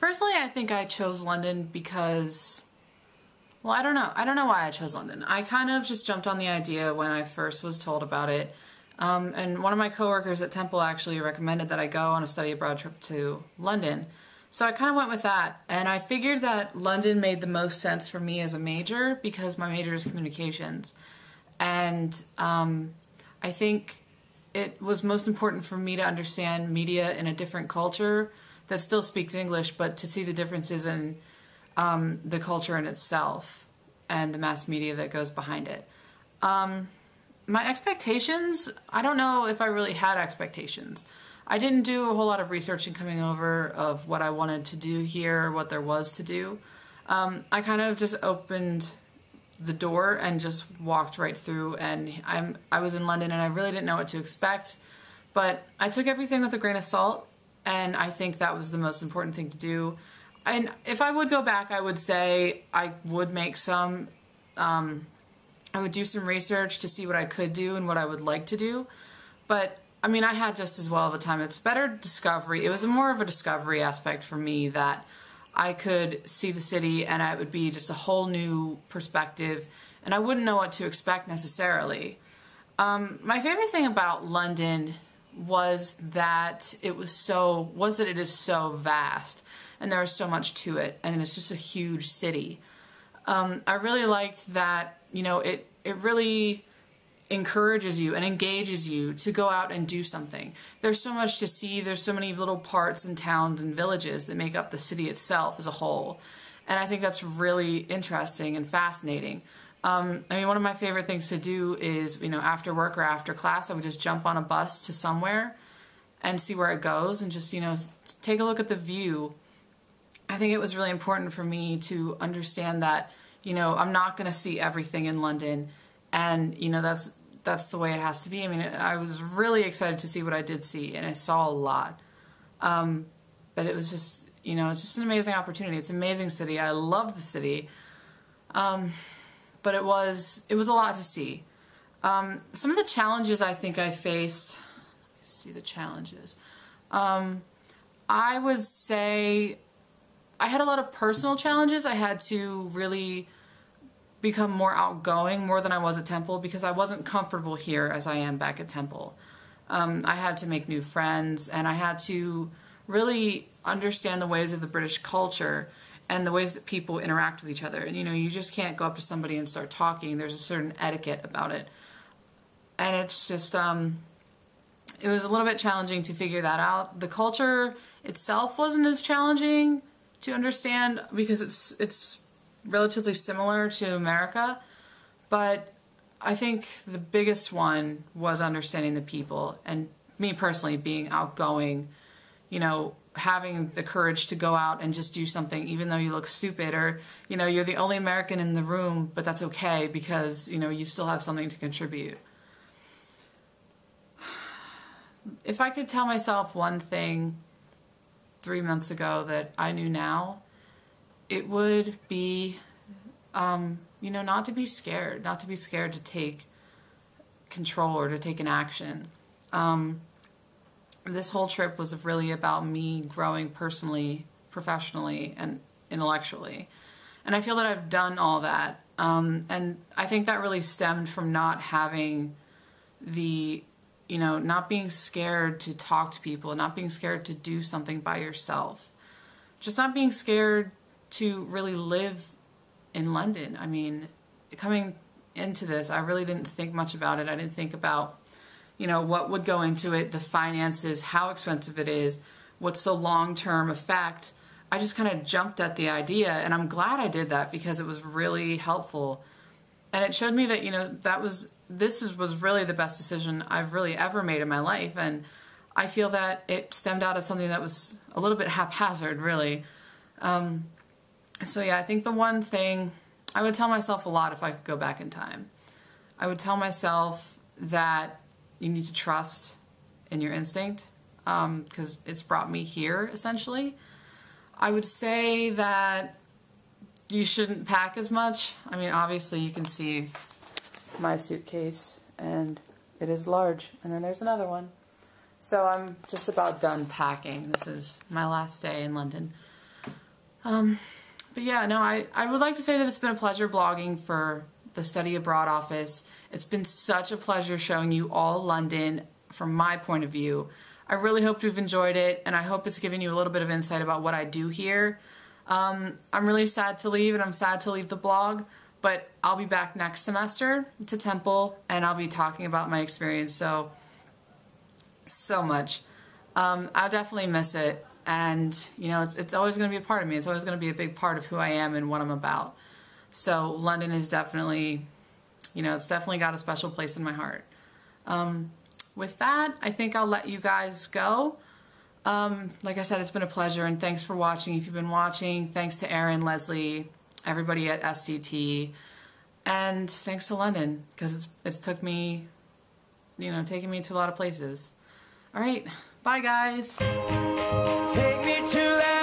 Personally, I think I chose London because, well, I don't know. I don't know why I chose London. I kind of just jumped on the idea when I first was told about it. And one of my coworkers at Temple actually recommended that I go on a study abroad trip to London. So I kind of went with that. And I figured that London made the most sense for me as a major because my major is communications. And I think it was most important for me to understand media in a different culture that still speaks English, but to see the differences in the culture in itself and the mass media that goes behind it. My expectations, I don't know if I really had expectations. I didn't do a whole lot of research in coming over of what I wanted to do here, what there was to do. I kind of just opened the door and just walked right through, and I was in London and I really didn't know what to expect, but I took everything with a grain of salt, and I think that was the most important thing to do. And if I would go back, I would say I would make some, I would do some research to see what I could do and what I would like to do, but I mean, I had just as well of a time. It's better discovery. It was more of a discovery aspect for me that I could see the city and it would be just a whole new perspective and I wouldn't know what to expect necessarily. My favorite thing about London was that it is so vast and there is so much to it and it's just a huge city. I really liked that, you know, it really encourages you and engages you to go out and do something. There's so much to see. There's so many little parts and towns and villages that make up the city itself as a whole. And I think that's really interesting and fascinating. I mean, one of my favorite things to do is, you know, after work or after class, I would just jump on a bus to somewhere and see where it goes and just, you know, take a look at the view. I think it was really important for me to understand that, you know, I'm not going to see everything in London. And, you know, that's the way it has to be. I mean, I was really excited to see what I did see, and I saw a lot. But it was just, you know, it's just an amazing opportunity. It's an amazing city. I love the city. But it was a lot to see. Some of the challenges I think I faced, let's see the challenges. I would say I had a lot of personal challenges. I had to really become more outgoing, more than I was at Temple, because I wasn't comfortable here as I am back at Temple. I had to make new friends, and I had to really understand the ways of the British culture and the ways that people interact with each other. And, you know, you just can't go up to somebody and start talking. There's a certain etiquette about it. And it's just, it was a little bit challenging to figure that out. The culture itself wasn't as challenging to understand because it's relatively similar to America, but I think the biggest one was understanding the people and me personally being outgoing, you know, having the courage to go out and just do something even though you look stupid or, you know, you're the only American in the room, but that's okay because, you know, you still have something to contribute. If I could tell myself one thing 3 months ago that I knew now, it would be, you know, not to be scared to take control or to take an action. This whole trip was really about me growing personally, professionally, and intellectually. And I feel that I've done all that. And I think that really stemmed from not having the, you know, not being scared to talk to people, not being scared to do something by yourself. Just not being scared to really live in London. I mean, coming into this, I really didn't think much about it. I didn't think about, you know, what would go into it, the finances, how expensive it is, what's the long-term effect. I just kind of jumped at the idea, and I'm glad I did that because it was really helpful. And it showed me that, you know, this was really the best decision I've really ever made in my life. And I feel that it stemmed out of something that was a little bit haphazard, really. So yeah, I think the one thing I would tell myself a lot if I could go back in time, I would tell myself that you need to trust in your instinct because it's brought me here, essentially. I would say that you shouldn't pack as much. I mean, obviously you can see my suitcase and it is large, and then there's another one. So I'm just about done packing. This is my last day in London. But yeah, no, I would like to say that it's been a pleasure blogging for the Study Abroad office. It's been such a pleasure showing you all London from my point of view. I really hope you've enjoyed it, and I hope it's given you a little bit of insight about what I do here. I'm really sad to leave, and I'm sad to leave the blog, but I'll be back next semester to Temple, and I'll be talking about my experience so much. I'll definitely miss it, and you know, it's always going to be a part of me. It's always going to be a big part of who I am and what I'm about. So London is definitely, you know, it's definitely got a special place in my heart. With that, I think I'll let you guys go. Like I said, it's been a pleasure, and thanks for watching. If you've been watching, thanks to Erin, Leslie, everybody at SDT, and thanks to London, because it's took me, you know, taken me to a lot of places. All right, bye guys. Take me to that